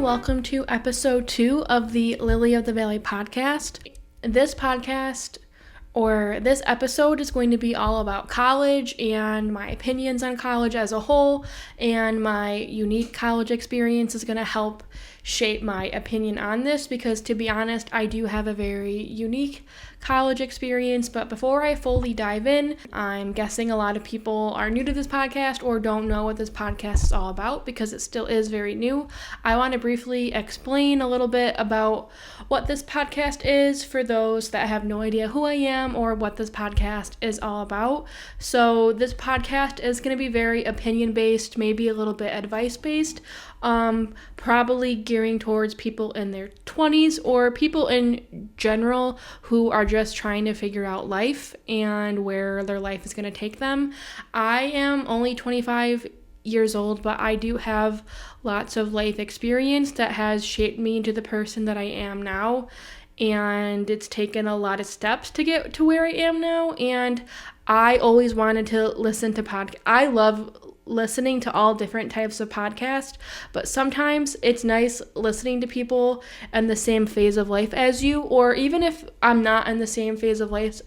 welcome to episode 2 of the Lilly of the Valley podcast. This episode is going to be all about college and my opinions on college as a whole, and my unique college experience is going to help shape my opinion on this because, to be honest, I do have a very unique college experience. But before I fully dive in, I'm guessing a lot of people are new to this podcast or don't know what this podcast is all about because it still is very new. I want to briefly explain a little bit about what this podcast is for those that have no idea who I am or what this podcast is all about. So this podcast is going to be very opinion-based, maybe a little bit advice-based, probably gearing towards people in their 20s or people in general who are just trying to figure out life and where their life is going to take them. I am only 25 years old, but I do have lots of life experience that has shaped me into the person that I am now, and it's taken a lot of steps to get to where I am now. And I always wanted to listen to podcasts. I love listening to all different types of podcasts, but sometimes it's nice listening to people in the same phase of life as you, or even if I'm not in the same phase of life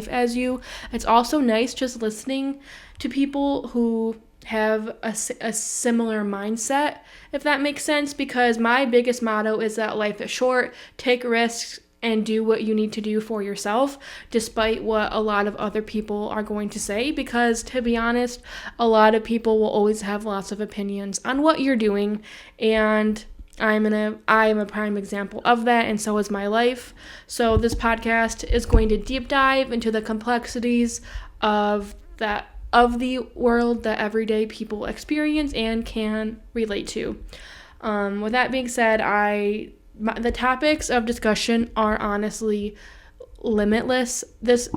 as you, it's also nice just listening to people who have a similar mindset, if that makes sense, because my biggest motto is that life is short, take risks, and do what you need to do for yourself, despite what a lot of other people are going to say, because to be honest, a lot of people will always have lots of opinions on what you're doing, and I am a prime example of that, and so is my life. So this podcast is going to deep dive into the complexities of the world that everyday people experience and can relate to. With that being said, the topics of discussion are honestly limitless. This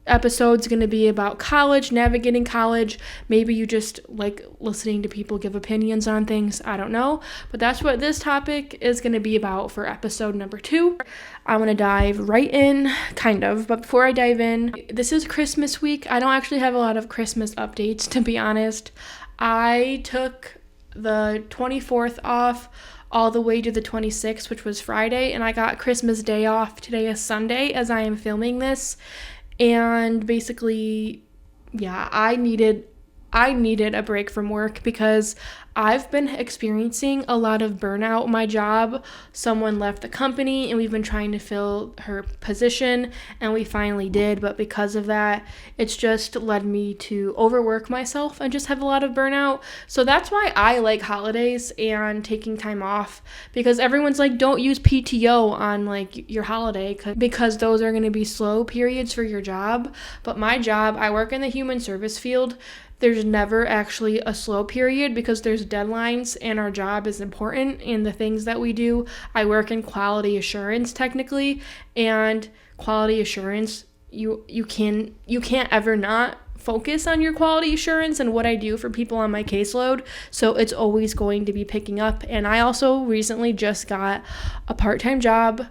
episode's going to be about college, navigating college. Maybe you just like listening to people give opinions on things. I don't know. But that's what this topic is going to be about for episode number 2. I want to dive right in, kind of. But before I dive in, this is Christmas week. I don't actually have a lot of Christmas updates, to be honest. I took the 24th off all the way to the 26th, which was Friday, and I got Christmas Day off. Today is Sunday as I am filming this. And basically, yeah, I needed a break from work because I've been experiencing a lot of burnout. My job, someone left the company and we've been trying to fill her position, and we finally did, but because of that, it's just led me to overwork myself and just have a lot of burnout. So that's why I like holidays and taking time off, because everyone's like, don't use PTO on like your holiday because those are going to be slow periods for your job. But my job, I work in the human service field. There's never actually a slow period because there's deadlines and our job is important and the things that we do. I work in quality assurance technically, and quality assurance, you can't ever not focus on your quality assurance and what I do for people on my caseload. So it's always going to be picking up. And I also recently just got a part-time job.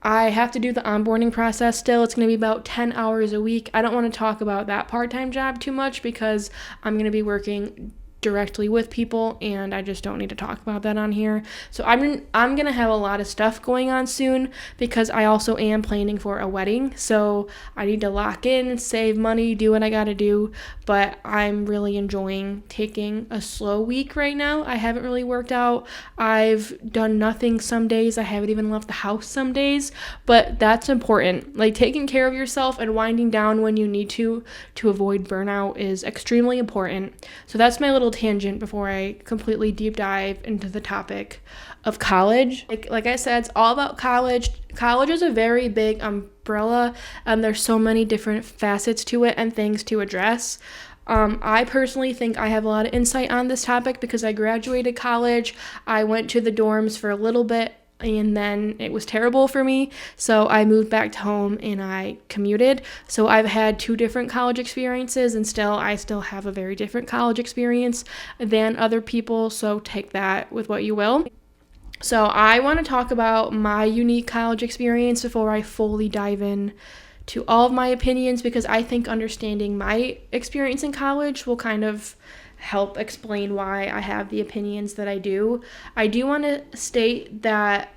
I have to do the onboarding process still. It's going to be about 10 hours a week. I don't want to talk about that part-time job too much because I'm going to be working directly with people and I just don't need to talk about that on here. So I'm going to have a lot of stuff going on soon because I also am planning for a wedding. So I need to lock in, save money, do what I got to do. But I'm really enjoying taking a slow week right now. I haven't really worked out. I've done nothing some days. I haven't even left the house some days. But that's important. Like taking care of yourself and winding down when you need to avoid burnout is extremely important. So that's my little tangent before I completely deep dive into the topic of college. Like I said, it's all about college. College is a very big umbrella, and there's so many different facets to it and things to address. I personally think I have a lot of insight on this topic because I graduated college. I went to the dorms for a little bit and then it was terrible for me, so I moved back to home and I commuted. So I've had 2 different college experiences, and I still have a very different college experience than other people, so take that with what you will. So I want to talk about my unique college experience before I fully dive in to all of my opinions, because I think understanding my experience in college will kind of help explain why I have the opinions that I do. I do want to state that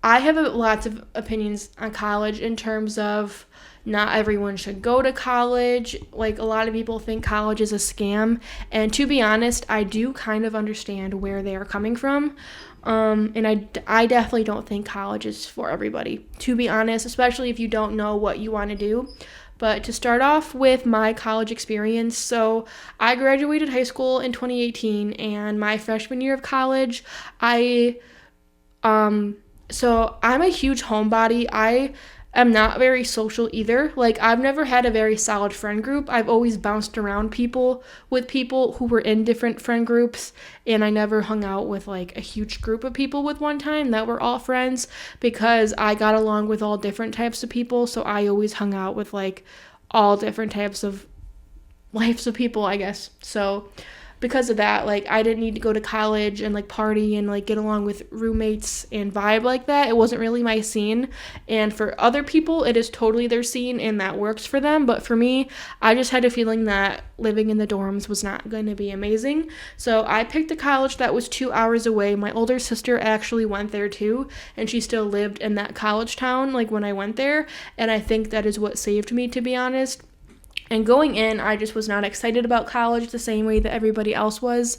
I have lots of opinions on college in terms of not everyone should go to college. Like, a lot of people think college is a scam. And to be honest, I do kind of understand where they are coming from. And I definitely don't think college is for everybody, to be honest, especially if you don't know what you want to do. But to start off with my college experience, so I graduated high school in 2018, and my freshman year of college, so I'm a huge homebody. I am not very social either. Like, I've never had a very solid friend group. I've always bounced around with people who were in different friend groups, and I never hung out with like a huge group of people with one time that were all friends, because I got along with all different types of people. So I always hung out with like all different types of lives of people, I guess. So because of that, like, I didn't need to go to college and like party and like get along with roommates and vibe like that. It wasn't really my scene. And for other people, it is totally their scene and that works for them. But for me, I just had a feeling that living in the dorms was not going to be amazing. So I picked a college that was 2 hours away. My older sister actually went there too, and she still lived in that college town like when I went there. And I think that is what saved me, to be honest. And going in, I just was not excited about college the same way that everybody else was.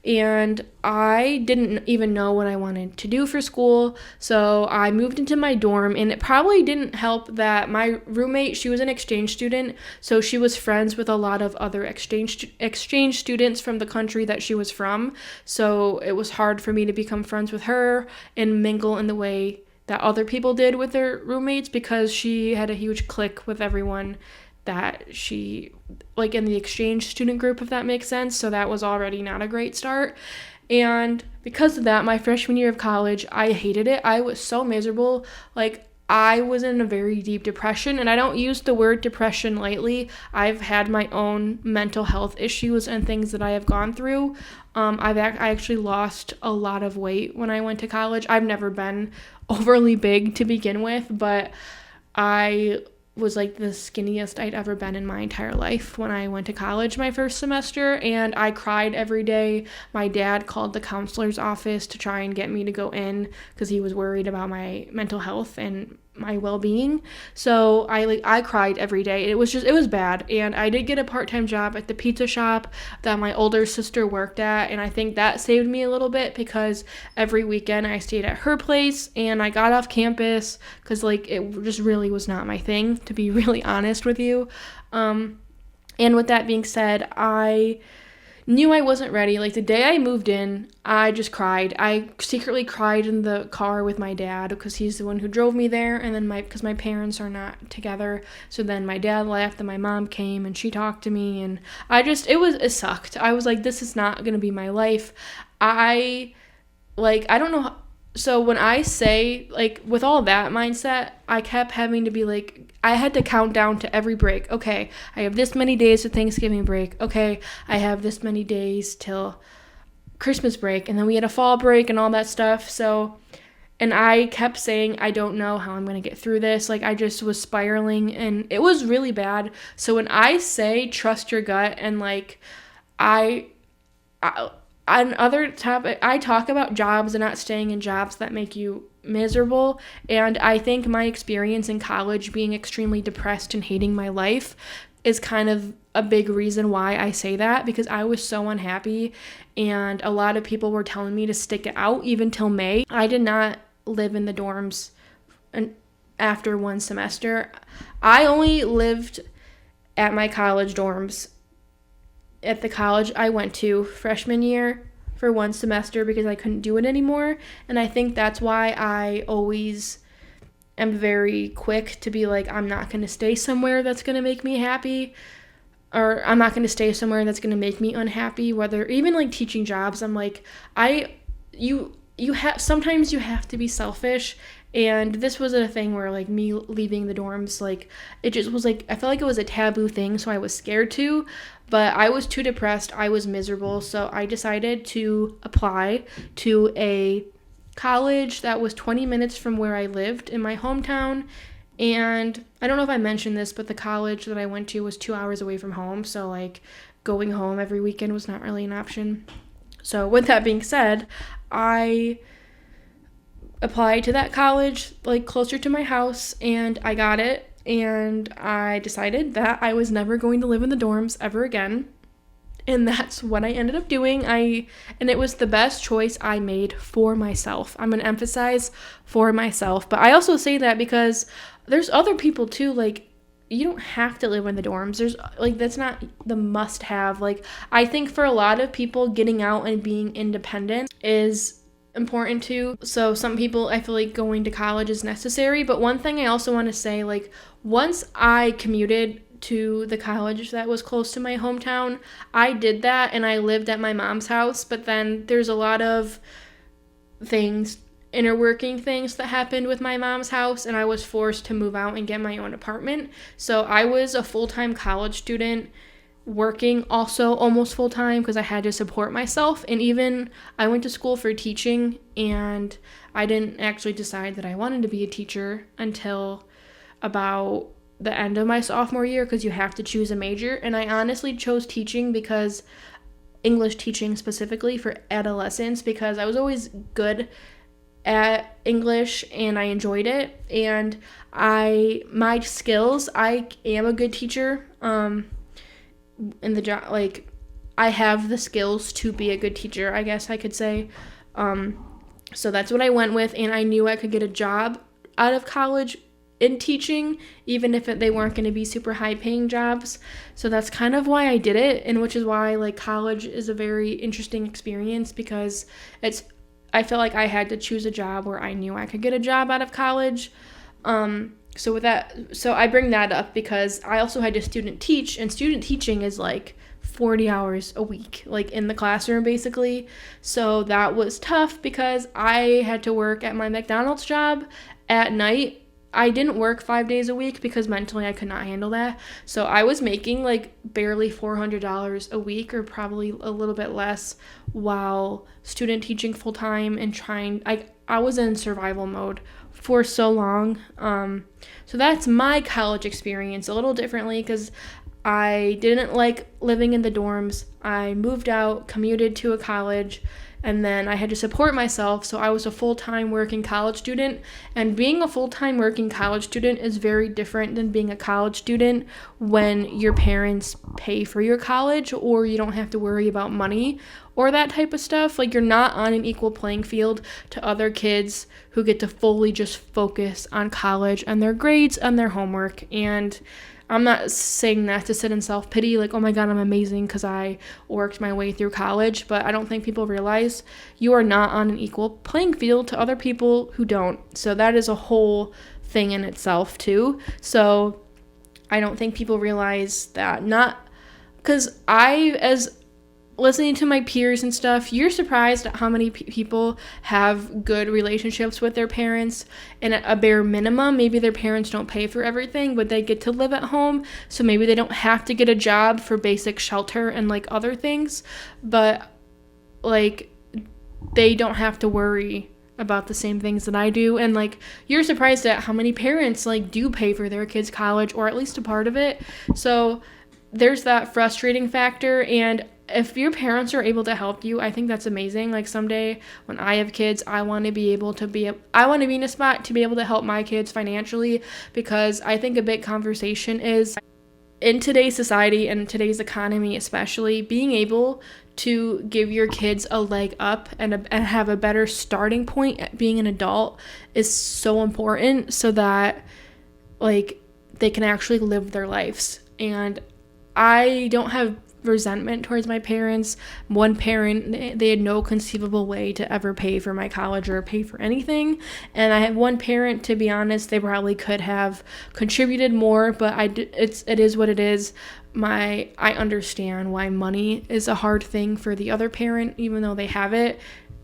And I didn't even know what I wanted to do for school. So I moved into my dorm, and it probably didn't help that my roommate, she was an exchange student. So she was friends with a lot of other exchange students from the country that she was from. So it was hard for me to become friends with her and mingle in the way that other people did with their roommates, because she had a huge clique with everyone that she, like, in the exchange student group, if that makes sense. So that was already not a great start. And because of that, my freshman year of college, I hated it. I was so miserable. Like, I was in a very deep depression, and I don't use the word depression lightly. I've had my own mental health issues and things that I have gone through. I actually lost a lot of weight when I went to college. I've never been overly big to begin with, but I was like the skinniest I'd ever been in my entire life when I went to college my first semester, and I cried every day. My dad called the counselor's office to try and get me to go in because he was worried about my mental health and my well-being. So I cried every day. It was bad. And I did get a part-time job at the pizza shop that my older sister worked at, and I think that saved me a little bit, because every weekend I stayed at her place and I got off campus, because like it just really was not my thing, to be really honest with you. And with that being said, I knew I wasn't ready. Like, the day I moved in, I just cried. I secretly cried in the car with my dad, because he's the one who drove me there, and then because my parents are not together. So then my dad left and my mom came and she talked to me, and it sucked. I was like, this is not going to be my life. I don't know. So when I say, like, with all that mindset, I kept having to be like, I had to count down to every break. Okay, I have this many days to Thanksgiving break. Okay, I have this many days till Christmas break. And then we had a fall break and all that stuff. So, and I kept saying, I don't know how I'm going to get through this. Like, I just was spiraling, and it was really bad. So when I say trust your gut, and like, on other topic, I talk about jobs and not staying in jobs that make you miserable, and I think my experience in college, being extremely depressed and hating my life, is kind of a big reason why I say that, because I was so unhappy, and a lot of people were telling me to stick it out even till May. I did not live in the dorms after one semester. I only lived at my college dorms at the college I went to freshman year for one semester, because I couldn't do it anymore. And I think that's why I always am very quick to be like, I'm not going to stay somewhere that's going to make me happy, or I'm not going to stay somewhere that's going to make me unhappy. Whether even like teaching jobs, I'm like, sometimes you have to be selfish. And this was a thing where, like, me leaving the dorms, like, it just was like, I felt like it was a taboo thing, so I was scared to, but I was too depressed, I was miserable, so I decided to apply to a college that was 20 minutes from where I lived in my hometown, And I don't know if I mentioned this, but the college that I went to was 2 hours away from home. So, like, going home every weekend was not really an option. So, with that being said, I applied to that college, like, closer to my house, and I got it. And I decided that I was never going to live in the dorms ever again. And that's what I ended up doing. And it was the best choice I made for myself. I'm going to emphasize for myself. But I also say that because there's other people too, like, you don't have to live in the dorms. There's, like, that's not the must have. Like, I think for a lot of people, getting out and being independent is important too. So some people, I feel like going to college is necessary. But one thing I also want to say, like, once I commuted to the college that was close to my hometown, I did that and I lived at my mom's house. But then there's a lot of things, inner working things that happened with my mom's house, and I was forced to move out and get my own apartment. So I was a full-time college student, working also almost full-time because I had to support myself. And even I went to school for teaching, and I didn't actually decide that I wanted to be a teacher until about the end of my sophomore year, because you have to choose a major. And I honestly chose teaching, because English teaching specifically for adolescents, because I was always good at English and I enjoyed it. And my skills, I am a good teacher in the job. Like, I have the skills to be a good teacher, I guess I could say. So that's what I went with, and I knew I could get a job out of college in teaching, even if they weren't going to be super high paying jobs. So that's kind of why I did it, and which is why, like, college is a very interesting experience, because I felt like I had to choose a job where I knew I could get a job out of college. So I bring that up because I also had to student teach, and student teaching is like 40 hours a week, like in the classroom basically. So that was tough because I had to work at my McDonald's job at night. I didn't work 5 days a week because mentally I could not handle that. So I was making like barely $400 a week, or probably a little bit less, while student teaching full time and I was in survival mode for so long. So that's my college experience, a little differently because I didn't like living in the dorms. I moved out, commuted to a college, and then I had to support myself, so I was a full-time working college student. And being a full-time working college student is very different than being a college student when your parents pay for your college, or you don't have to worry about money or that type of stuff. Like, you're not on an equal playing field to other kids who get to fully just focus on college and their grades and their homework. And I'm not saying that to sit in self-pity, like, oh my God, I'm amazing because I worked my way through college, but I don't think people realize you are not on an equal playing field to other people who don't. So that is a whole thing in itself too. So I don't think people realize that, not because as listening to my peers and stuff, you're surprised at how many people have good relationships with their parents, and at a bare minimum, maybe their parents don't pay for everything, but they get to live at home, so maybe they don't have to get a job for basic shelter and like other things, but like they don't have to worry about the same things that I do. And like, you're surprised at how many parents like do pay for their kids' college, or at least a part of it. So there's that frustrating factor. And if your parents are able to help you, I think that's amazing. Like, someday when I have kids, I want to be in a spot to be able to help my kids financially, because I think a big conversation is, in today's society and today's economy especially, being able to give your kids a leg up and have a better starting point at being an adult is so important, so that like they can actually live their lives. And I don't have resentment towards my parents. One parent, they had no conceivable way to ever pay for my college or pay for anything. And I have one parent, to be honest, they probably could have contributed more, but it is what it is. I understand why money is a hard thing for the other parent, even though they have it.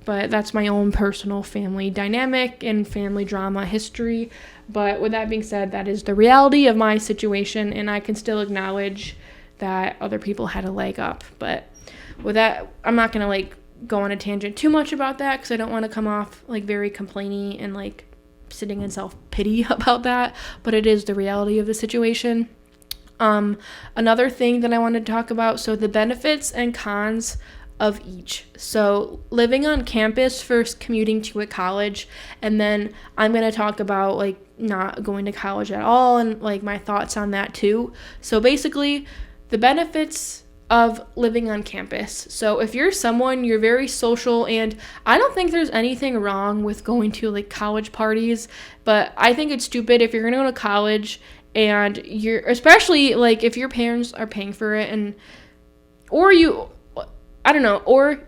But that's my own personal family dynamic and family drama history. But with that being said, that is the reality of my situation, and I can still acknowledge that other people had a leg up. But with that, I'm not gonna like go on a tangent too much about that, because I don't want to come off like very complainy and like sitting in self-pity about that, but it is the reality of the situation. Another thing that I wanted to talk about, so the benefits and cons of each. So living on campus versus commuting to a college, and then I'm going to talk about like not going to college at all and like my thoughts on that too. So basically the benefits of living on campus. So if you're someone, you're very social, and I don't think there's anything wrong with going to like college parties, but I think it's stupid if you're going to go to college and you're, especially like if your parents are paying for it, and or you, I don't know, or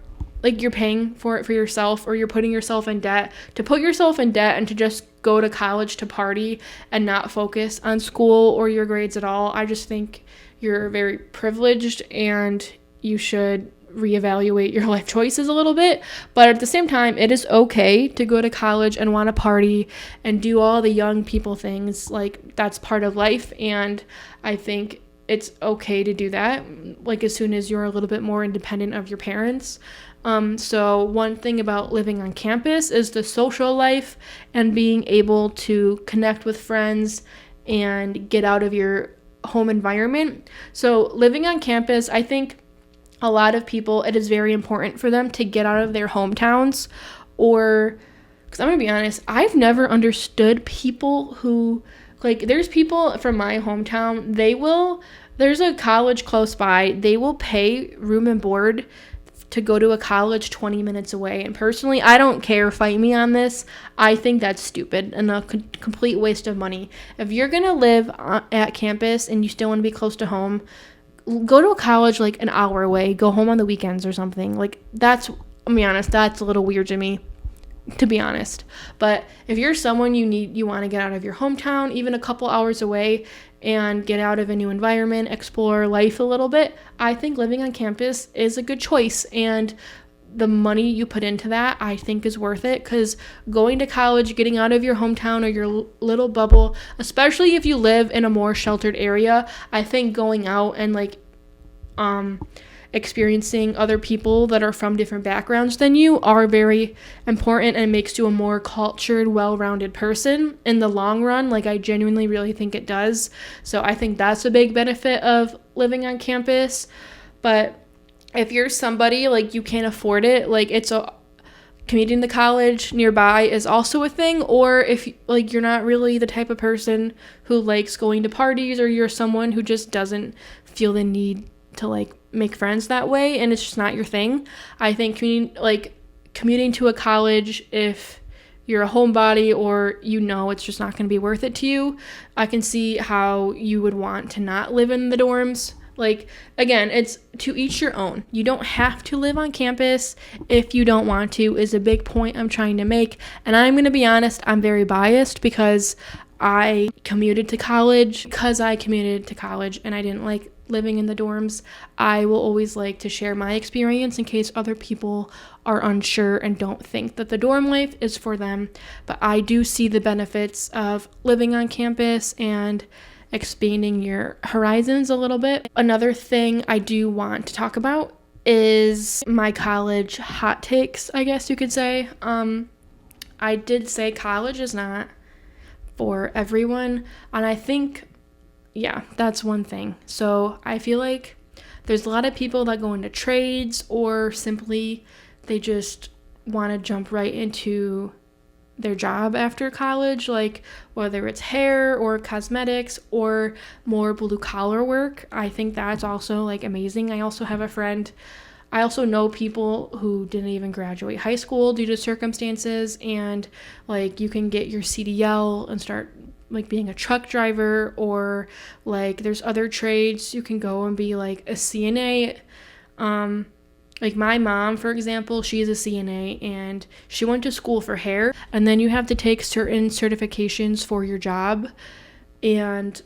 like you're paying for it for yourself, or you're putting yourself in debt, to put yourself in debt and to just go to college to party and not focus on school or your grades at all. I just think you're very privileged and you should reevaluate your life choices a little bit. But at the same time, it is okay to go to college and want to party and do all the young people things. Like, that's part of life, and I think it's okay to do that, like as soon as you're a little bit more independent of your parents. So one thing about living on campus is the social life and being able to connect with friends and get out of your home environment. So living on campus, I think a lot of people, it is very important for them to get out of their hometowns, or, because I'm going to be honest, I've never understood people who, like, there's people from my hometown, there's a college close by, they will pay room and board to go to a college 20 minutes away. And personally, I don't care, fight me on this. I think that's stupid and a complete waste of money. If you're going to live at campus and you still want to be close to home, go to a college like an hour away, go home on the weekends or something. Like, that's, I'll be honest, that's a little weird to me, to be honest. But if you're someone you want to get out of your hometown, even a couple hours away, and get out of a new environment, explore life a little bit, I think living on campus is a good choice. And the money you put into that, I think, is worth it, because going to college, getting out of your hometown or your little bubble, especially if you live in a more sheltered area, I think going out and like experiencing other people that are from different backgrounds than you are very important and makes you a more cultured, well-rounded person in the long run. Like, I genuinely really think it does. So I think that's a big benefit of living on campus. But if you're somebody like you can't afford it, like commuting to college nearby is also a thing. Or if like you're not really the type of person who likes going to parties, or you're someone who just doesn't feel the need to like make friends that way and it's just not your thing, I think commuting to a college, if you're a homebody or it's just not going to be worth it to you, I can see how you would want to not live in the dorms. Like, again, it's to each your own. You don't have to live on campus if you don't want to, is a big point I'm trying to make. And I'm going to be honest, I'm very biased because I commuted to college and I didn't like living in the dorms. I will always like to share my experience in case other people are unsure and don't think that the dorm life is for them. But I do see the benefits of living on campus and expanding your horizons a little bit. Another thing I do want to talk about is my college hot takes, I guess you could say. I did say college is not for everyone, and I think, yeah, that's one thing. So I feel like there's a lot of people that go into trades, or simply they just want to jump right into their job after college, like whether it's hair or cosmetics or more blue collar work. I think that's also like amazing. I also know people who didn't even graduate high school due to circumstances, and like you can get your CDL and start like being a truck driver, or like there's other trades you can go and be like a CNA. Like my mom, for example, she's a CNA and she went to school for hair, and then you have to take certain certifications for your job, and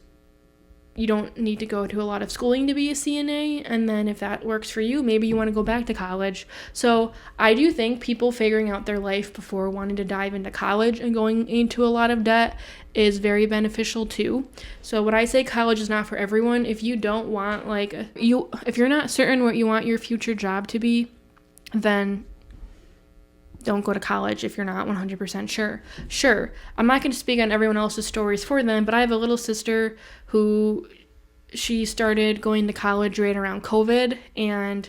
you don't need to go to a lot of schooling to be a CNA. And then if that works for you, maybe you want to go back to college. So I do think people figuring out their life before wanting to dive into college and going into a lot of debt is very beneficial too. So when I say college is not for everyone, if you don't want if you're not certain what you want your future job to be, then don't go to college if you're not 100% sure. Sure, I'm not going to speak on everyone else's stories for them, but I have a little sister who she started going to college right around COVID, and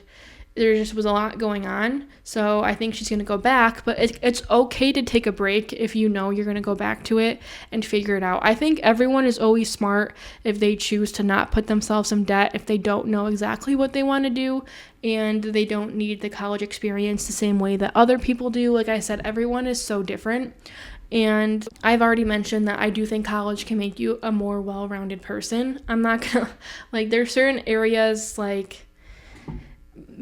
there just was a lot going on. So I think she's going to go back, but it's okay to take a break if you know you're going to go back to it and figure it out. I think everyone is always smart if they choose to not put themselves in debt if they don't know exactly what they want to do and they don't need the college experience the same way that other people do. Like I said, everyone is so different. And I've already mentioned that I do think college can make you a more well-rounded person. I'm not going to, like, there's certain areas, like,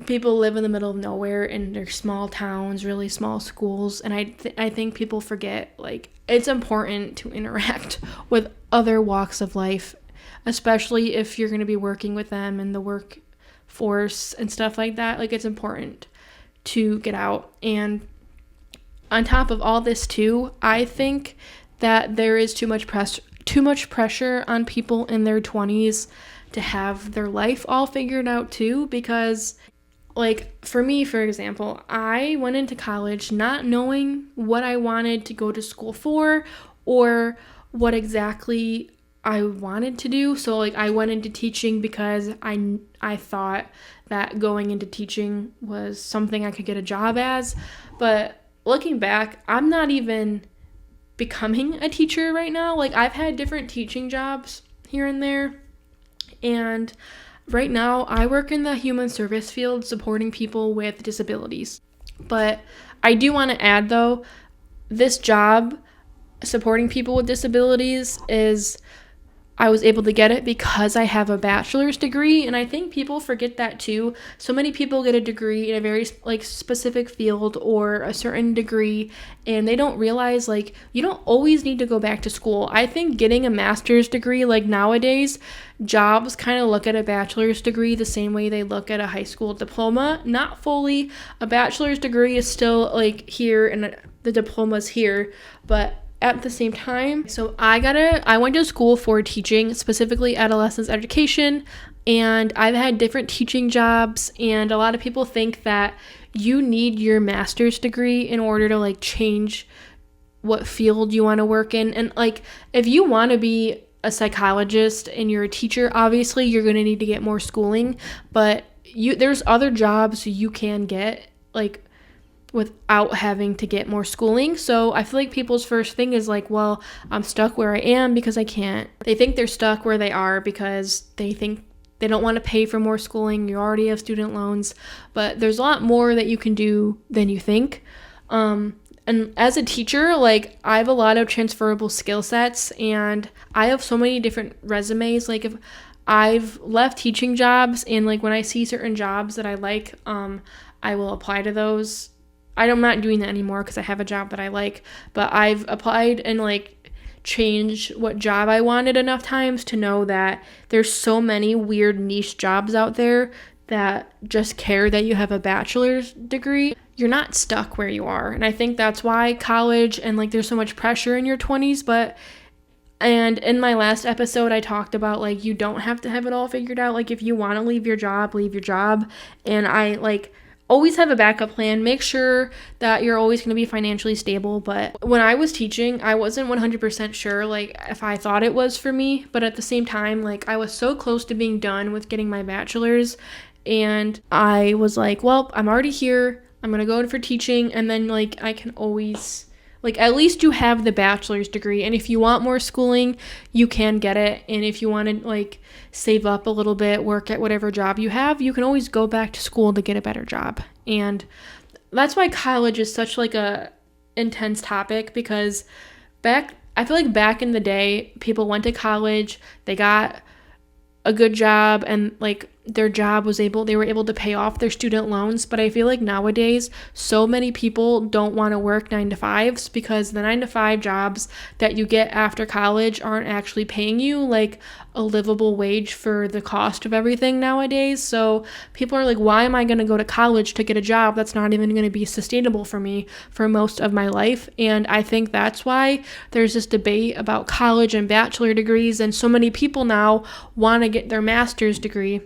people live in the middle of nowhere and they're small towns, really small schools, and I think people forget, like, it's important to interact with other walks of life, especially if you're going to be working with them in the workforce and stuff like that. Like, it's important to get out. And on top of all this too, I think that there is too much pressure on people in their 20s to have their life all figured out too, because, like, for me, for example, I went into college not knowing what I wanted to go to school for or what exactly I wanted to do. So, like, I went into teaching because I thought that going into teaching was something I could get a job as. But looking back, I'm not even becoming a teacher right now. Like, I've had different teaching jobs here and there, and right now I work in the human service field supporting people with disabilities. But I do want to add, though, this job supporting people with disabilities I was able to get it because I have a bachelor's degree, and I think people forget that too. So many people get a degree in a very, like, specific field or a certain degree, and they don't realize, like, you don't always need to go back to school. I think getting a master's degree, like, nowadays, jobs kind of look at a bachelor's degree the same way they look at a high school diploma. Not fully. A bachelor's degree is still, like, here, and the diploma's here, but at the same time, so I went to school for teaching, specifically adolescence education, and I've had different teaching jobs, and a lot of people think that you need your master's degree in order to, like, change what field you want to work in. And, like, if you want to be a psychologist and you're a teacher, obviously you're going to need to get more schooling, but there's other jobs you can get, like, without having to get more schooling. So I feel like people's first thing is like, well, I'm stuck where I am because I can't. They think they're stuck where they are because they think they don't want to pay for more schooling. You already have student loans, but there's a lot more that you can do than you think. And as a teacher, like, I have a lot of transferable skill sets, and I have so many different resumes. Like, if I've left teaching jobs, and, like, when I see certain jobs that I like, I will apply to those. I'm not doing that anymore because I have a job that I like, but I've applied and, like, changed what job I wanted enough times to know that there's so many weird niche jobs out there that just care that you have a bachelor's degree. You're not stuck where you are. And I think that's why college and, like, there's so much pressure in your 20s. And in my last episode, I talked about, like, you don't have to have it all figured out. Like, if you want to leave your job, leave your job. And I, like, always have a backup plan. Make sure that you're always going to be financially stable. But when I was teaching, I wasn't 100% sure, like, if I thought it was for me. But at the same time, like, I was so close to being done with getting my bachelor's, and I was like, well, I'm already here. I'm going to go for teaching, and then, like, I can always, like, at least you have the bachelor's degree, and if you want more schooling, you can get it. And if you want to, like, save up a little bit, work at whatever job you have, you can always go back to school to get a better job. And that's why college is such, like, a intense topic, because I feel like back in the day, people went to college, they got a good job, and, like, they were able to pay off their student loans. But I feel like nowadays so many people don't want to work 9-to-5s because the 9-to-5 jobs that you get after college aren't actually paying you, like, a livable wage for the cost of everything nowadays. So people are like, why am I going to go to college to get a job that's not even going to be sustainable for me for most of my life? And I think that's why there's this debate about college and bachelor degrees, and so many people now want to get their master's degree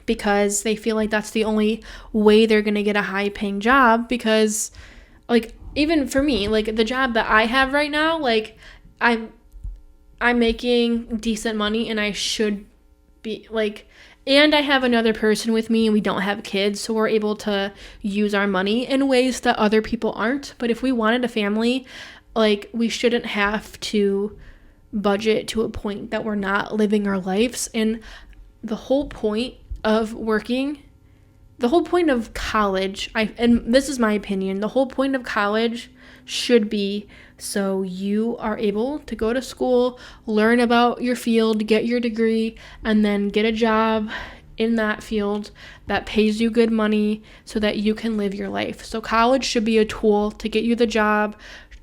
because they feel like that's the only way they're going to get a high-paying job, because like even for me, like the job that I have right now, like I'm I'm making decent money and I should be like, and I have another person with me and we don't have kids, so we're able to use our money in ways that other people aren't. But if we wanted a family, like we shouldn't have to budget to a point that we're not living our lives. And the whole point of working, the whole point of college, and this is my opinion, the whole point of college should be so you are able to go to school, learn about your field, get your degree, and then get a job in that field that pays you good money so that you can live your life. So college should be a tool to get you the job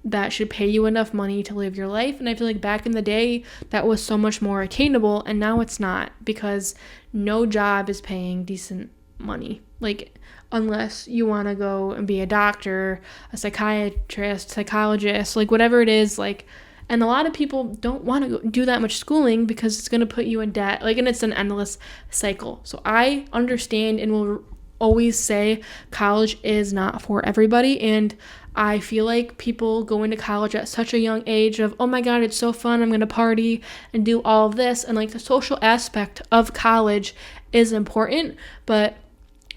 that should pay you enough money to live your life. And I feel like back in the day, that was so much more attainable, and now it's not, because no job is paying decent money. Like, unless you want to go and be a doctor, a psychiatrist, psychologist, like whatever it is, like, and a lot of people don't want to do that much schooling because it's going to put you in debt, like, and it's an endless cycle. So I understand and will always say college is not for everybody, and I feel like people go into college at such a young age of, oh my god, it's so fun, I'm going to party and do all of this, and like the social aspect of college is important, but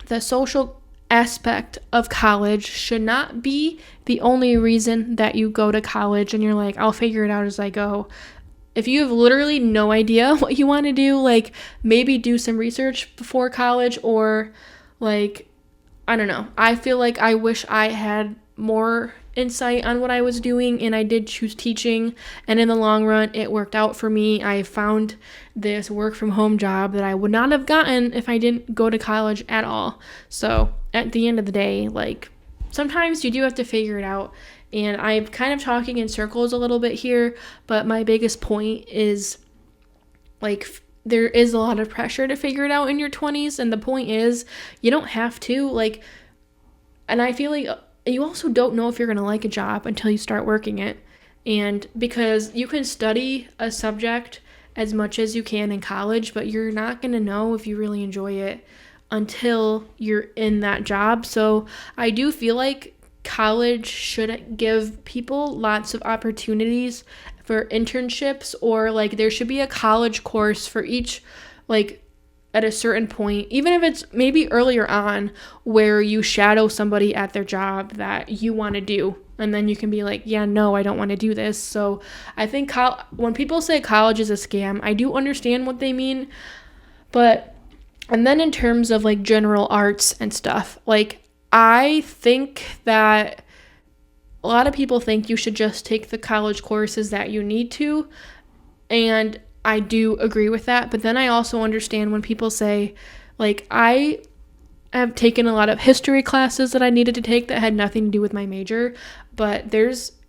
the social aspect of college should not be the only reason that you go to college and you're like, I'll figure it out as I go. If you have literally no idea what you want to do, like maybe do some research before college, or like, I don't know. I feel like I wish I had more insight on what I was doing, and I did choose teaching, and in the long run it worked out for me. I found this work from home job that I would not have gotten if I didn't go to college at all. So at the end of the day, like, sometimes you do have to figure it out, and I'm kind of talking in circles a little bit here, but my biggest point is, like, there is a lot of pressure to figure it out in your 20s, and the point is you don't have to, like, and I feel like you also don't know if you're going to like a job until you start working it. And because you can study a subject as much as you can in college, but you're not going to know if you really enjoy it until you're in that job. So I do feel like college should give people lots of opportunities for internships, or like there should be a college course for each, like, at a certain point, even if it's maybe earlier on, where you shadow somebody at their job that you want to do, and then you can be like, yeah, no, I don't want to do this. So I think when people say college is a scam, I do understand what they mean, but, and then in terms of like general arts and stuff, like, I think that a lot of people think you should just take the college courses that you need to, and I do agree with that. But then I also understand when people say, like, I have taken a lot of history classes that I needed to take that had nothing to do with my major, but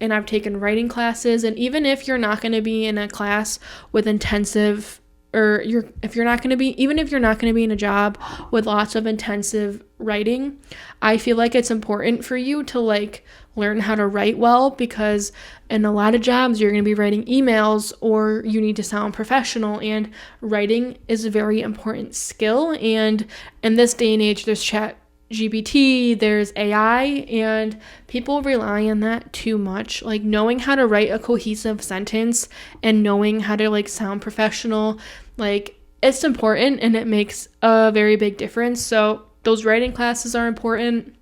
and I've taken writing classes, and even if you're not going to be in a class with intensive, or if you're not going to be in a job with lots of intensive writing, I feel like it's important for you to like learn how to write well, because in a lot of jobs you're going to be writing emails, or you need to sound professional, and writing is a very important skill. And in this day and age, there's chat GPT, there's AI, and people rely on that too much. Like, knowing how to write a cohesive sentence and knowing how to like sound professional, like, it's important, and it makes a very big difference. So those writing classes are important,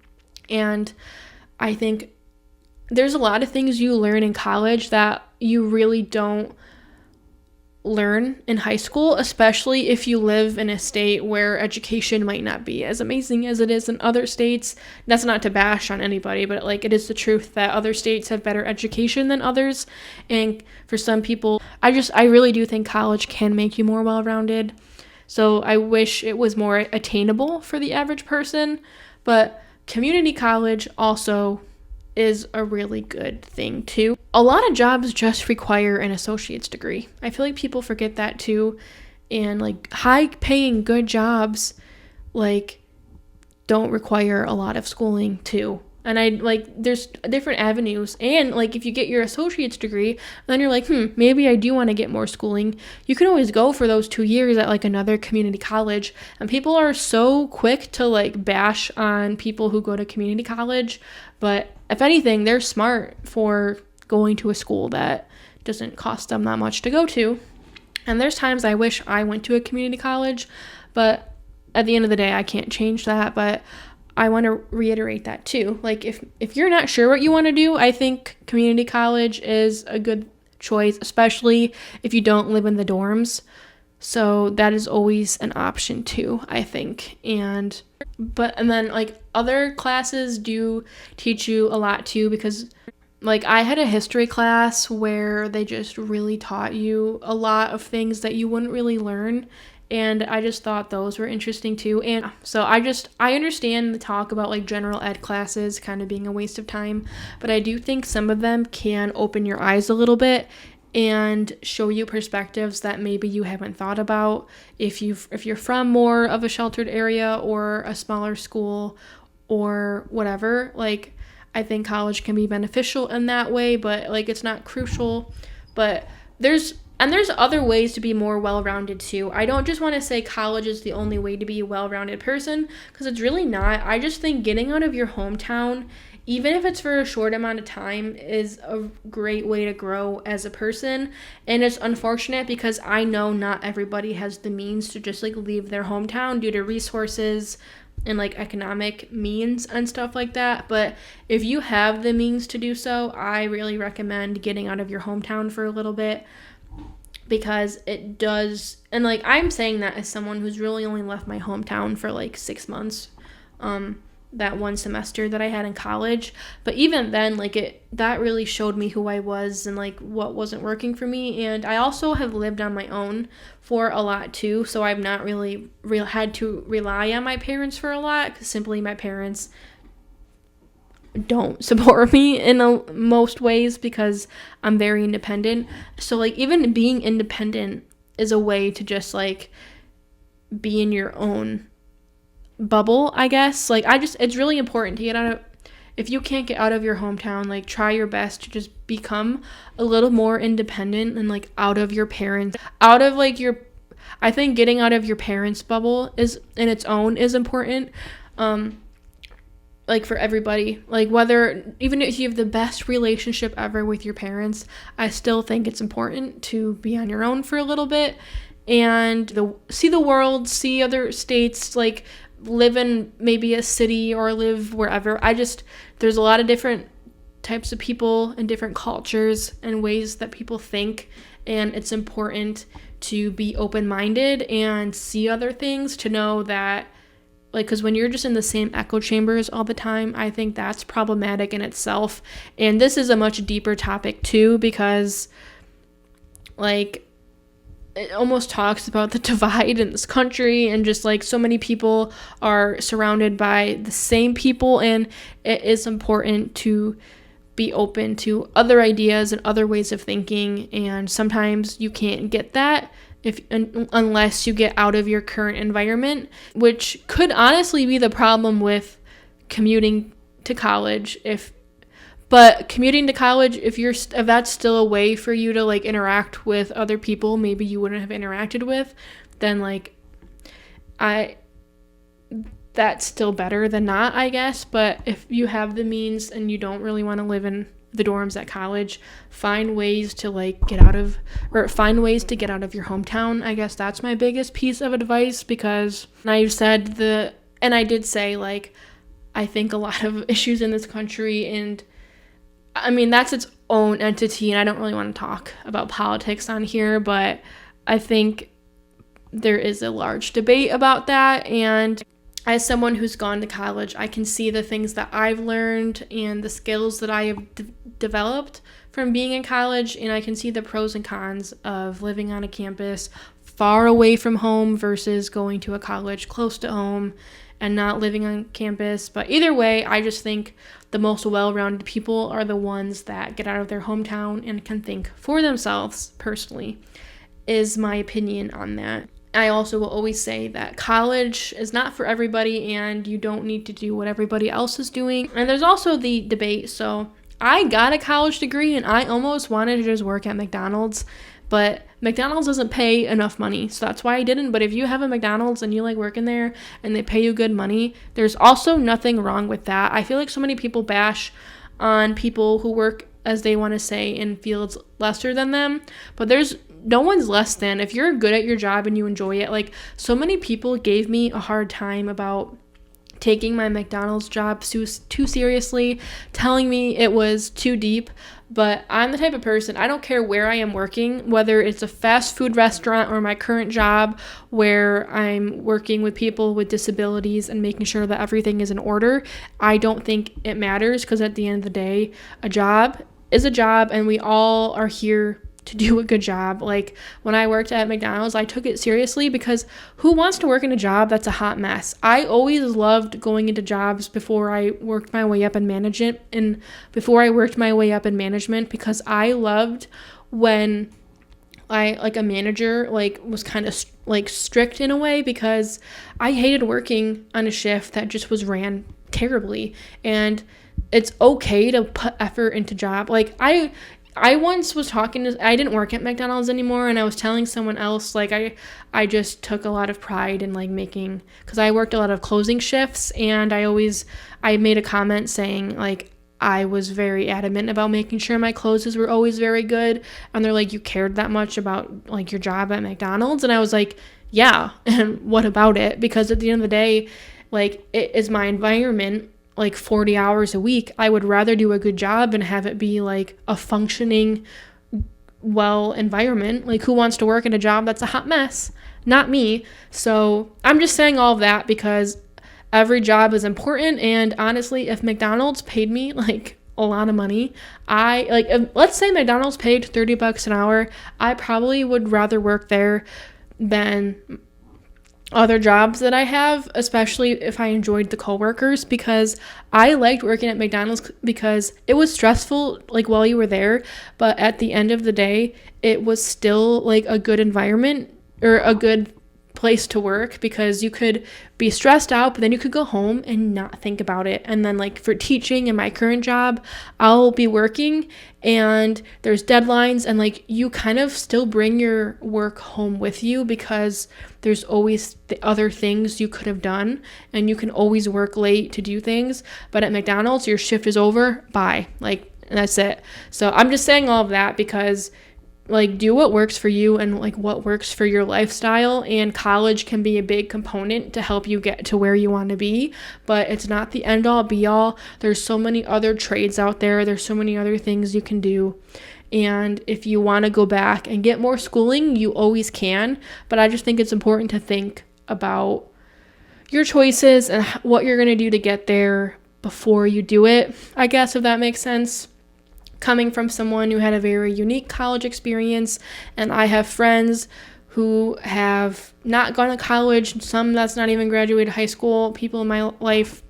and I think there's a lot of things you learn in college that you really don't learn in high school, especially if you live in a state where education might not be as amazing as it is in other states. That's not to bash on anybody, but like, it is the truth that other states have better education than others. And for some people, I really do think college can make you more well-rounded. So I wish it was more attainable for the average person, but community college also is a really good thing too. A lot of jobs just require an associate's degree. I feel like people forget that too. And like, high paying good jobs like don't require a lot of schooling too. And I like, there's different avenues. And like, if you get your associate's degree, then you're like, maybe I do want to get more schooling. You can always go for those 2 years at like another community college. And people are so quick to like bash on people who go to community college. But if anything, they're smart for going to a school that doesn't cost them that much to go to. And there's times I wish I went to a community college, but at the end of the day, I can't change that. But I want to reiterate that too. Like, if you're not sure what you want to do, I think community college is a good choice, especially if you don't live in the dorms. So that is always an option too, I think. And then like other classes do teach you a lot too, because like I had a history class where they just really taught you a lot of things that you wouldn't really learn. And I just thought those were interesting too. And so I understand the talk about like general ed classes kind of being a waste of time, but I do think some of them can open your eyes a little bit and show you perspectives that maybe you haven't thought about if you're from more of a sheltered area or a smaller school or whatever. Like, I think college can be beneficial in that way, but like it's not crucial. But there's other ways to be more well-rounded too. I don't just want to say college is the only way to be a well-rounded person, because it's really not. I just think getting out of your hometown, even if it's for a short amount of time, is a great way to grow as a person. And it's unfortunate because I know not everybody has the means to just like leave their hometown due to resources and like economic means and stuff like that. But if you have the means to do so, I really recommend getting out of your hometown for a little bit, because it does. And like, I'm saying that as someone who's really only left my hometown for like 6 months, that one semester that I had in college. But even then, like that really showed me who I was and like what wasn't working for me. And I also have lived on my own for a lot too, so I've not really had to rely on my parents for a lot, because simply my parents don't support me in most ways because I'm very independent. So like, even being independent is a way to just like be in your own bubble, I guess. Like, it's really important to get out of, if you can't get out of your hometown, like try your best to just become a little more independent and like out of your parents, out of like I think getting out of your parents' bubble is in its own is important. Like for everybody, like even if you have the best relationship ever with your parents, I still think it's important to be on your own for a little bit and see the world, see other states, like live in maybe a city or live wherever. There's a lot of different types of people and different cultures and ways that people think, and it's important to be open-minded and see other things, to know that, like, because when you're just in the same echo chambers all the time, I think that's problematic in itself. And this is a much deeper topic too, because like it almost talks about the divide in this country, and just like so many people are surrounded by the same people, and it is important to be open to other ideas and other ways of thinking. And sometimes you can't get that unless you get out of your current environment, which could honestly be the problem with commuting to college. But commuting to college, if that's still a way for you to like interact with other people maybe you wouldn't have interacted with, then like that's still better than not, I guess. But if you have the means and you don't really want to live in the dorms at college, find ways to get out of your hometown. I guess that's my biggest piece of advice, because I did say like, I think a lot of issues in this country, and I mean, that's its own entity, and I don't really want to talk about politics on here, but I think there is a large debate about that. And as someone who's gone to college, I can see the things that I've learned and the skills that I have developed from being in college, and I can see the pros and cons of living on a campus far away from home versus going to a college close to home and not living on campus. But either way, I just think the most well-rounded people are the ones that get out of their hometown and can think for themselves, personally, is my opinion on that. I also will always say that college is not for everybody and you don't need to do what everybody else is doing. And there's also the debate. So I got a college degree and I almost wanted to just work at McDonald's, but McDonald's doesn't pay enough money. So that's why I didn't. But if you have a McDonald's and you like working there and they pay you good money, there's also nothing wrong with that. I feel like so many people bash on people who work, as they want to say, in fields lesser than them, but there's no one's less than. If you're good at your job and you enjoy it, like so many people gave me a hard time about taking my McDonald's job too seriously, telling me it was too deep. But I'm the type of person, I don't care where I am working, whether it's a fast food restaurant or my current job where I'm working with people with disabilities and making sure that everything is in order. I don't think it matters, because at the end of the day, a job is a job and we all are here to do a good job. Like when I worked at McDonald's, I took it seriously, because who wants to work in a job that's a hot mess? I always loved going into jobs before I worked my way up in management, because I loved when a manager was kind of strict in a way, because I hated working on a shift that just was ran terribly. And it's okay to put effort into job. Like I once was I didn't work at McDonald's anymore, and I was telling someone else, I just took a lot of pride in making, because I worked a lot of closing shifts, and I made a comment saying I was very adamant about making sure my closes were always very good, and they're like, you cared that much about your job at McDonald's? And I was like, yeah, and what about it? Because at the end of the day, it is my environment. 40 hours a week, I would rather do a good job and have it be a functioning, well environment. Who wants to work in a job that's a hot mess? Not me. So I'm just saying all of that because every job is important. And honestly, if McDonald's paid me a lot of money, let's say McDonald's paid $30 an hour, I probably would rather work there than other jobs that I have, especially if I enjoyed the coworkers, because I liked working at McDonald's because it was stressful while you were there, but at the end of the day, it was still a good environment or a good place to work, because you could be stressed out, but then you could go home and not think about it. And then for teaching in my current job, I'll be working and there's deadlines, and you kind of still bring your work home with you, because there's always the other things you could have done, and you can always work late to do things. But at McDonald's, your shift is over, bye, that's it. So I'm just saying all of that because do what works for you and what works for your lifestyle. And college can be a big component to help you get to where you want to be, but it's not the end all be all. There's so many other trades out there. There's so many other things you can do. And if you want to go back and get more schooling, you always can. But I just think it's important to think about your choices and what you're going to do to get there before you do it, I guess, if that makes sense. Coming from someone who had a very unique college experience, and I have friends who have not gone to college, some that's not even graduated high school, people in my life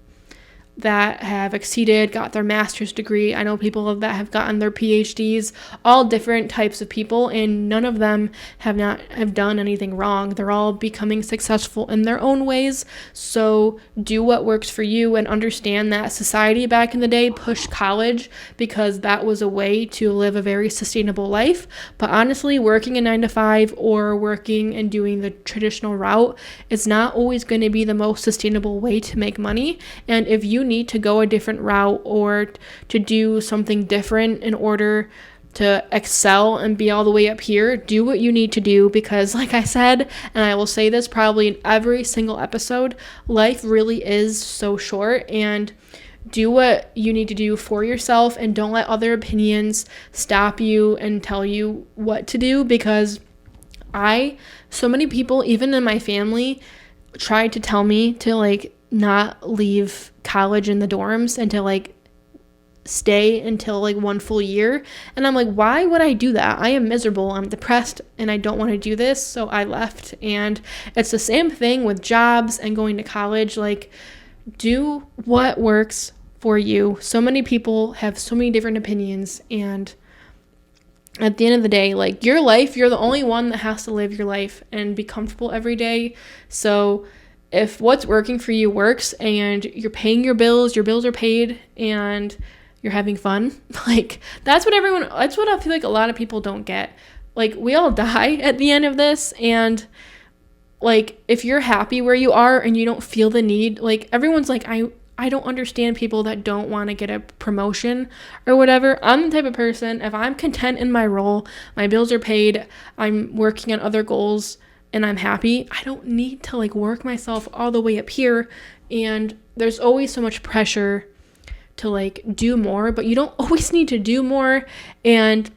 that have exceeded, got their master's degree. I know people that have gotten their PhDs, all different types of people, and none of them have done anything wrong. They're all becoming successful in their own ways. So do what works for you, and understand that society back in the day pushed college because that was a way to live a very sustainable life. But honestly, working a 9-to-5 or working and doing the traditional route is not always going to be the most sustainable way to make money. And if you need to go a different route or to do something different in order to excel and be all the way up here, do what you need to do, because like I said, and I will say this probably in every single episode, life really is so short, and do what you need to do for yourself, and don't let other opinions stop you and tell you what to do, because so many people, even in my family, tried to tell me to not leave college in the dorms and to stay until one full year. And I'm like, why would I do that? I am miserable, I'm depressed, and I don't want to do this. So I left. And it's the same thing with jobs and going to college. Do what works for you. So many people have so many different opinions, and at the end of the day, like, your life, you're the only one that has to live your life and be comfortable every day. So if what's working for you works and you're paying your bills are paid, and you're having fun, like, that's what I feel like a lot of people don't get. Like, we all die at the end of this, and like, if you're happy where you are and you don't feel the need, like, everyone's like, I don't understand people that don't want to get a promotion or whatever. I'm the type of person, if I'm content in my role, my bills are paid, I'm working on other goals, and I'm happy, I don't need to, like, work myself all the way up here. And there's always so much pressure to, like, do more, but you don't always need to do more. And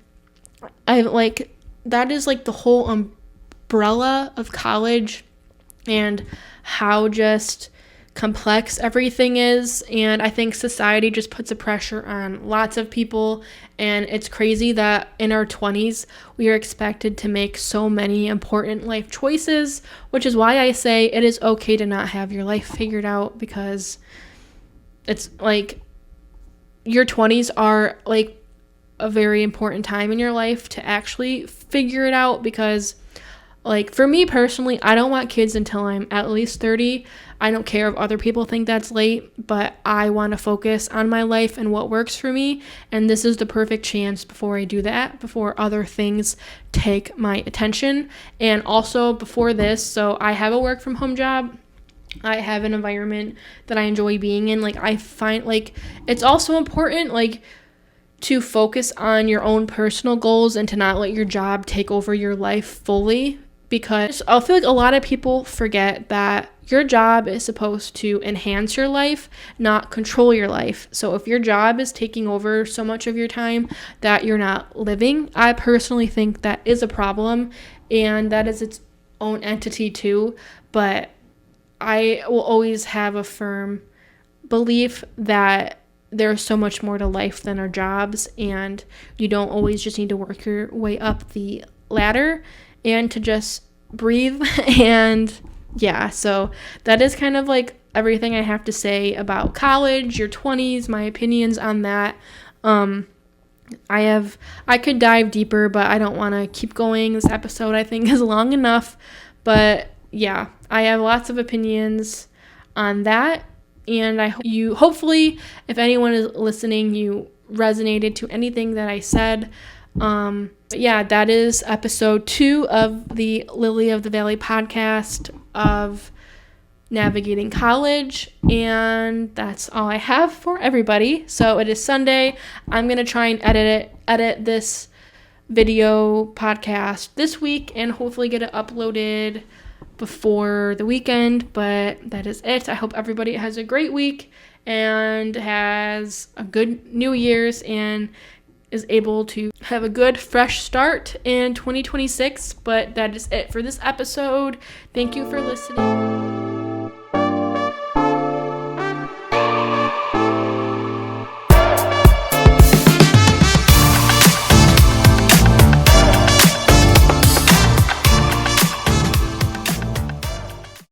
I, like, that is, like, the whole umbrella of college and how just complex everything is. And I think society just puts a pressure on lots of people, and it's crazy that in our 20s we are expected to make so many important life choices, which is why I say it is okay to not have your life figured out, because it's like, your 20s are like a very important time in your life to actually figure it out. Because, like, for me personally, I don't want kids until I'm at least 30. I don't care if other people think that's late, but I want to focus on my life and what works for me. And this is the perfect chance before I do that, before other things take my attention. And also before this, so I have a work from home job. I have an environment that I enjoy being in. Like, I find, like, it's also important, like, to focus on your own personal goals and to not let your job take over your life fully, because I feel like a lot of people forget that your job is supposed to enhance your life, not control your life. So if your job is taking over so much of your time that you're not living, I personally think that is a problem, and that is its own entity too. But I will always have a firm belief that there's so much more to life than our jobs, and you don't always just need to work your way up the ladder, and to just breathe. And yeah, so that is kind of like everything I have to say about college, your 20s, my opinions on that. I could dive deeper, but I don't want to keep going. This episode, I think, is long enough. But yeah, I have lots of opinions on that, and hopefully, if anyone is listening, you resonated to anything that I said. But yeah, that is episode 2 of the Lily of the Valley podcast of navigating college, and that's all I have for everybody. So it is Sunday. I'm gonna try and edit this video podcast this week and hopefully get it uploaded before the weekend. But that is it. I hope everybody has a great week and has a good New Year's and is able to have a good fresh start in 2026. But that is it for this episode. Thank you for listening.